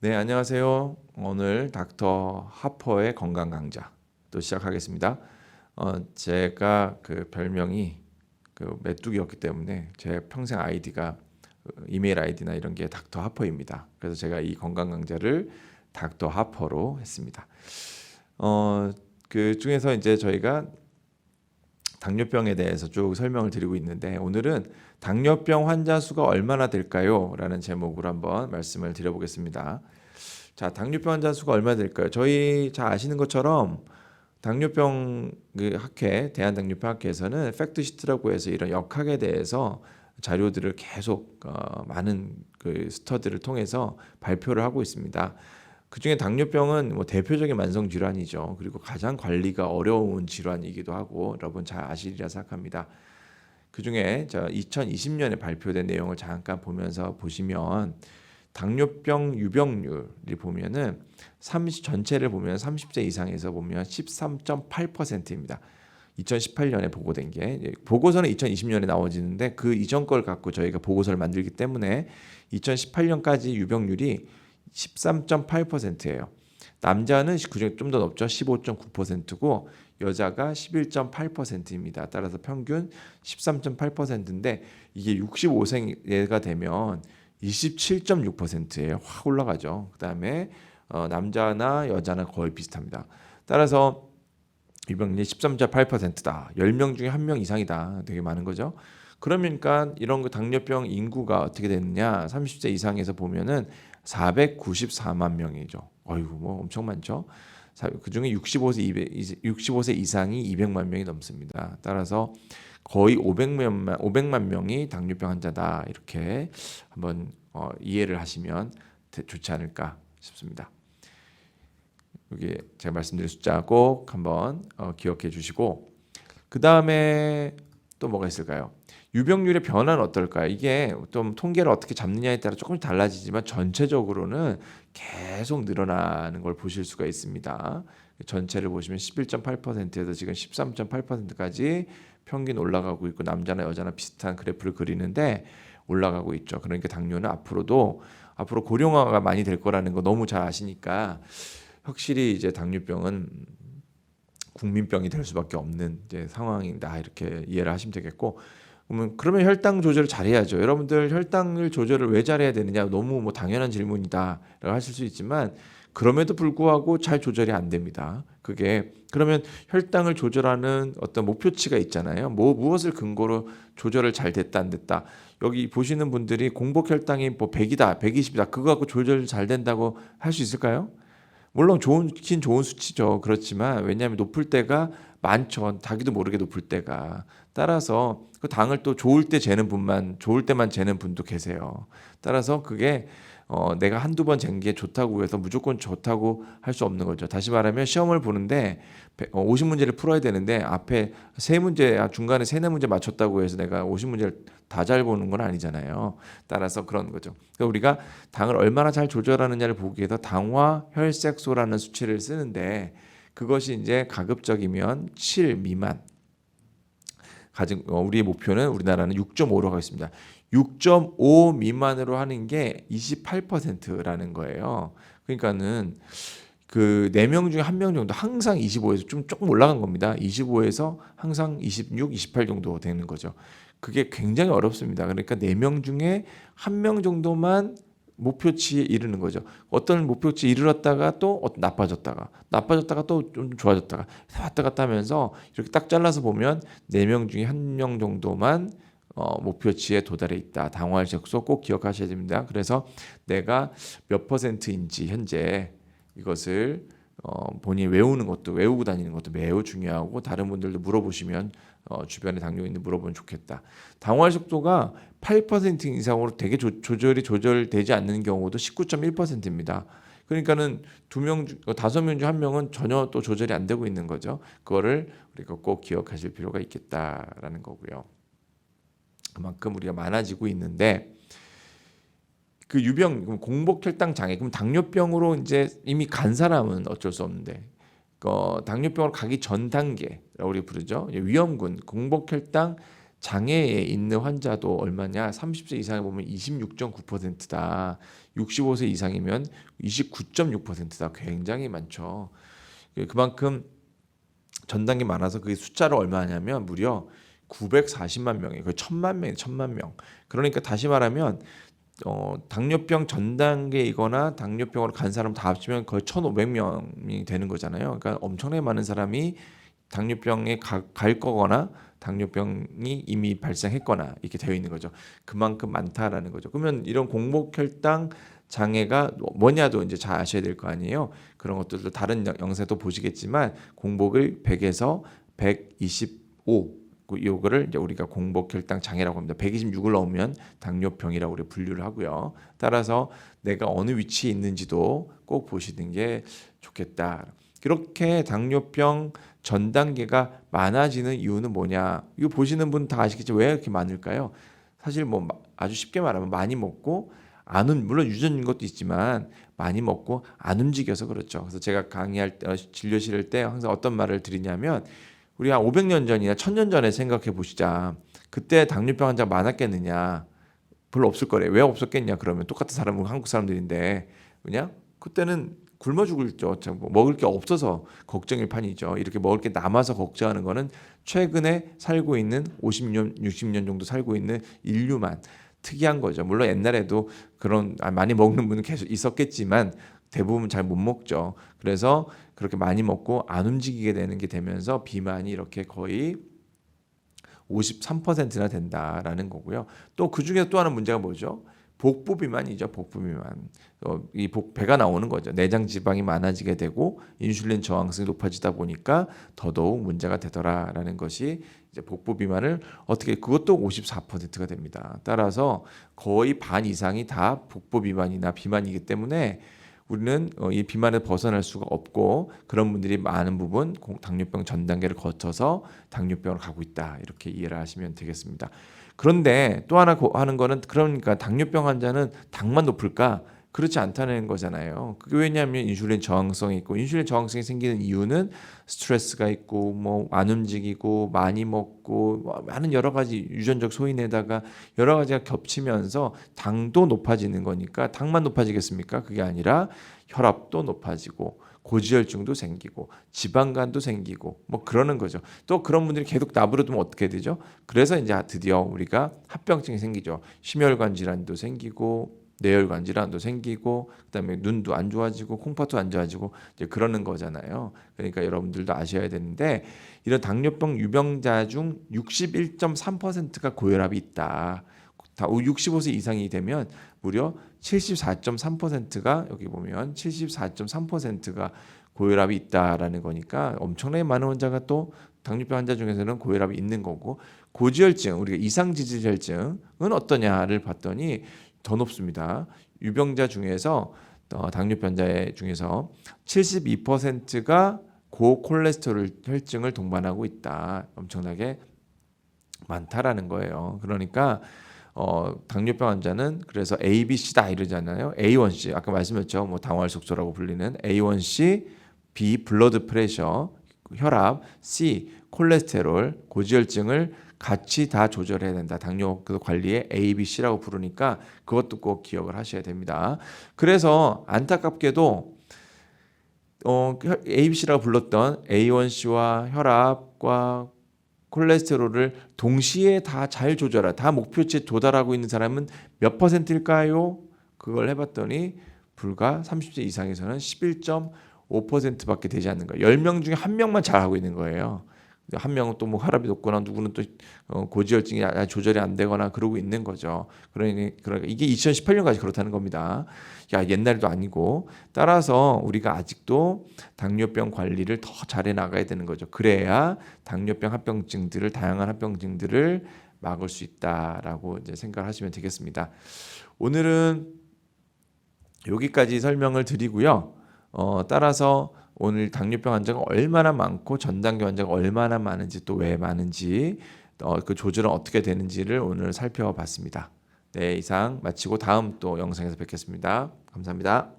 네, 안녕하세요. 오늘 닥터 하퍼의 건강 강좌 또 시작하겠습니다. 제가 그 별명이 그 메뚜기였기 때문에 제 평생 아이디가 이메일 아이디나 이런 게 닥터 하퍼입니다. 그래서 제가 이 건강 강좌를 닥터 하퍼로 했습니다. 그 중에서 이제 저희가 당뇨병에 대해서 쭉 설명을 드리고 있는데 오늘은 당뇨병 환자 수가 얼마나 될까요? 라는 제목으로 한번 말씀을 드려보겠습니다. 자, 당뇨병 환자 수가 얼마나 될까요? 저희 잘 아시는 것처럼 당뇨병 그 학회, 대한당뇨병학회에서는 팩트시트라고 해서 이런 역학에 대해서 자료들을 계속 많은 그 스터디를 통해서 발표를 하고 있습니다. 그중에 당뇨병은 뭐 대표적인 만성 질환이죠. 그리고 가장 관리가 어려운 질환이기도 하고 여러분 잘 아시리라 생각합니다. 그중에 2020년에 발표된 내용을 잠깐 보면서 보시면 당뇨병 유병률을 보면은 전체를 보면 30세 이상에서 보면 13.8%입니다. 2018년에 보고된 게 보고서는 2020년에 나와지는데 그 이전 걸 갖고 저희가 보고서를 만들기 때문에 2018년까지 유병률이 13.8%예요. 남자는 그중에 좀 더 높죠. 15.9%고 여자가 11.8%입니다. 따라서 평균 13.8%인데 이게 65세가 되면 27.6%예요. 확 올라가죠. 그다음에 남자나 여자나 거의 비슷합니다. 따라서 유병률이 13.8%다. 10명 중에 1명 이상이다. 되게 많은 거죠. 그러니까 이런 거 당뇨병 인구가 어떻게 되느냐? 30세 이상에서 보면은 494만 명이죠. 어이구 뭐 엄청 많죠. 그중에 65세 이상이 200만 명이 넘습니다. 따라서 거의 500만 명이 당뇨병 환자다. 이렇게 한번 이해를 하시면 좋지 않을까 싶습니다. 여기 제가 말씀드린 숫자 꼭 한번 기억해 주시고 그 다음에 또 뭐가 있을까요? 유병률의 변화는 어떨까요? 이게 좀 통계를 어떻게 잡느냐에 따라 조금 달라지지만 전체적으로는 계속 늘어나는 걸 보실 수가 있습니다. 전체를 보시면 11.8%에서 지금 13.8%까지 평균 올라가고 있고 남자나 여자나 비슷한 그래프를 그리는데 올라가고 있죠. 그러니까 당뇨는 앞으로 고령화가 많이 될 거라는 거 너무 잘 아시니까 확실히 이제 당뇨병은 국민병이 될 수밖에 없는 이제 상황이다 이렇게 이해를 하시면 되겠고 그러면 혈당 조절을 잘해야죠. 여러분들 혈당을 조절을 왜 잘해야 되느냐 너무 뭐 당연한 질문이다라고 하실 수 있지만 그럼에도 불구하고 잘 조절이 안 됩니다. 그게 그러면 혈당을 조절하는 어떤 목표치가 있잖아요. 무엇을 근거로 조절을 잘 됐다 안 됐다. 여기 보시는 분들이 공복 혈당이 뭐 100이다, 120이다. 그거 갖고 조절 잘 된다고 할 수 있을까요? 물론 좋은 수치죠. 그렇지만 왜냐하면 높을 때가 많죠. 자기도 모르게 높을 때가. 따라서 그 당을 또 좋을 때만 재는 분도 계세요. 따라서 그게 내가 한두 번 잰 게 좋다고 해서 무조건 좋다고 할 수 없는 거죠. 다시 말하면 시험을 보는데 50문제를 풀어야 되는데 앞에 중간에 3-4문제 맞췄다고 해서 내가 50문제를 다 잘 보는 건 아니잖아요. 따라서 그런 거죠. 그러니까 우리가 당을 얼마나 잘 조절하느냐를 보기 위해서 당화 혈색소라는 수치를 쓰는데 그것이 이제 가급적이면 7 미만 우리의 목표는 우리나라는 6.5로 하겠습니다. 6.5 미만으로 하는 게 28%라는 거예요. 그러니까는 그 4명 중에 1명 정도 항상 25에서 조금 올라간 겁니다. 25에서 항상 26, 28 정도 되는 거죠. 그게 굉장히 어렵습니다. 그러니까 4명 중에 1명 정도만 목표치에 이르는 거죠. 어떤 목표치에 이르렀다가 또 나빠졌다가 또 좀 좋아졌다가 왔다 갔다 하면서 이렇게 딱 잘라서 보면 4명 중에 1명 정도만 목표치에 도달해 있다. 당화혈색소 꼭 기억하셔야 됩니다. 그래서 내가 몇 %인지 현재 이것을 본인이 외우고 다니는 것도 매우 중요하고 다른 분들도 물어보시면 주변에 당뇨 있는 물어보면 좋겠다. 당화혈색소가 8% 이상으로 되게 조절되지 않는 경우도 19.1%입니다. 그러니까는 5명 중 1명은 전혀 또 조절이 안 되고 있는 거죠. 그거를 우리가 꼭 기억하실 필요가 있겠다라는 거고요. 그만큼 우리가 많아지고 있는데 그 공복 혈당 장애 그럼 당뇨병으로 이제 이미 간 사람은 어쩔 수 없는데 당뇨병으로 가기 전 단계라고 우리 부르죠. 위험군 공복 혈당 장애에 있는 환자도 얼마냐? 30세 이상에 보면 26.9%다. 65세 이상이면 29.6%다. 굉장히 많죠. 그만큼 전단계 많아서 그 숫자를 얼마냐면 무려 940만 명이에요. 거의 1000만 명이에요. 1000만 명. 그러니까 다시 말하면 당뇨병 전 단계이거나 당뇨병으로 간 사람 다 합치면 거의 1,500명이 되는 거잖아요. 그러니까 엄청나게 많은 사람이 당뇨병에 갈 거거나 당뇨병이 이미 발생했거나 이렇게 되어 있는 거죠. 그만큼 많다라는 거죠. 그러면 이런 공복혈당 장애가 뭐냐도 이제 잘 아셔야 될 거 아니에요. 그런 것들도 다른 영상도 보시겠지만 공복을 100에서 125 요거를 이제 우리가 공복혈당 장애라고 합니다. 126을 넘으면 당뇨병이라고 우리 분류를 하고요. 따라서 내가 어느 위치에 있는지도 꼭 보시는 게 좋겠다. 그렇게 당뇨병 전 단계가 많아지는 이유는 뭐냐? 이거 보시는 분 다 아시겠죠? 왜 이렇게 많을까요? 사실 뭐 아주 쉽게 말하면 많이 먹고 물론 유전인 것도 있지만 많이 먹고 안 움직여서 그렇죠. 그래서 제가 강의할 때 진료실을 때 항상 어떤 말을 드리냐면 우리 한 500년 전이나 1000년 전에 생각해 보시자. 그때 당뇨병 환자가 많았겠느냐? 별로 없을 거래요. 왜 없었겠냐? 그러면 똑같은 사람은 한국 사람들인데 그냥 그때는 굶어 죽을죠. 뭐 먹을 게 없어서 걱정일 판이죠. 이렇게 먹을 게 남아서 걱정하는 거는 최근에 살고 있는 50년, 60년 정도 살고 있는 인류만 특이한 거죠. 물론 옛날에도 그런 많이 먹는 분은 계속 있었겠지만 대부분 잘 못 먹죠. 그래서 그렇게 많이 먹고 안 움직이게 되는 게 되면서 비만이 이렇게 거의 53%나 된다라는 거고요. 또 그중에 또 하나 문제가 뭐죠? 복부 비만이죠. 복부 비만. 배가 나오는 거죠. 내장 지방이 많아지게 되고 인슐린 저항성이 높아지다 보니까 더더욱 문제가 되더라라는 것이 이제 복부 비만을 그것도 54%가 됩니다. 따라서 거의 반 이상이 다 복부 비만이나 비만이기 때문에 우리는 이 비만을 벗어날 수가 없고 그런 분들이 많은 부분 당뇨병 전 단계를 거쳐서 당뇨병으로 가고 있다. 이렇게 이해를 하시면 되겠습니다. 그런데 또 하나 하는 거는 그러니까 당뇨병 환자는 당만 높을까? 그렇지 않다는 거잖아요. 그게 왜냐하면 인슐린 저항성이 있고 인슐린 저항성이 생기는 이유는 스트레스가 있고 뭐 안 움직이고 많이 먹고 뭐 많은 여러 가지 유전적 소인에다가 여러 가지가 겹치면서 당도 높아지는 거니까 당만 높아지겠습니까? 그게 아니라 혈압도 높아지고 고지혈증도 생기고 지방간도 생기고 뭐 그러는 거죠. 또 그런 분들이 계속 나부르두면 어떻게 되죠? 그래서 이제 드디어 우리가 합병증이 생기죠. 심혈관 질환도 생기고 뇌혈관 질환도 생기고 그다음에 눈도 안 좋아지고 콩팥도 안 좋아지고 이제 그러는 거잖아요. 그러니까 여러분들도 아셔야 되는데 이런 당뇨병 유병자 중 61.3%가 고혈압이 있다. 다 65세 이상이 되면 무려 74.3%가 여기 보면 74.3%가 고혈압이 있다라는 거니까 엄청나게 많은 환자가 또 당뇨병 환자 중에서는 고혈압이 있는 거고 고지혈증 우리가 이상지질혈증은 어떠냐를 봤더니 더 높습니다. 유병자 중에서 당뇨병 환자 중에서 72%가 고콜레스테롤 혈증을 동반하고 있다. 엄청나게 많다라는 거예요. 그러니까 당뇨병 환자는 그래서 ABC다 이러잖아요. A1C 아까 말씀했죠. 뭐 당화혈색소라고 불리는 A1C, B 블러드 프레셔, 혈압, C 콜레스테롤, 고지혈증을 같이 다 조절해야 된다. 당뇨 관리에 ABC라고 부르니까 그것도 꼭 기억을 하셔야 됩니다. 그래서 안타깝게도 ABC라고 불렀던 A1C와 혈압과 콜레스테롤을 동시에 다 잘 다 목표치에 도달하고 있는 사람은 몇 %일까요? 그걸 해봤더니 불과 30세 이상에서는 11.5%밖에 되지 않는 거예요. 10명 중에 1명만 잘하고 있는 거예요. 한 명은 또 뭐 혈압이 높거나 누구는 또 고지혈증이 조절이 안 되거나 그러고 있는 거죠. 그러니까 이게 2018년까지 그렇다는 겁니다. 옛날도 아니고 따라서 우리가 아직도 당뇨병 관리를 더 잘해 나가야 되는 거죠. 그래야 당뇨병 합병증들을 다양한 합병증들을 막을 수 있다라고 이제 생각을 하시면 되겠습니다. 오늘은 여기까지 설명을 드리고요. 따라서 오늘 당뇨병 환자가 얼마나 많고 전 단계 환자가 얼마나 많은지 또 왜 많은지 그 조절은 어떻게 되는지를 오늘 살펴봤습니다. 네, 이상 마치고 다음 또 영상에서 뵙겠습니다. 감사합니다.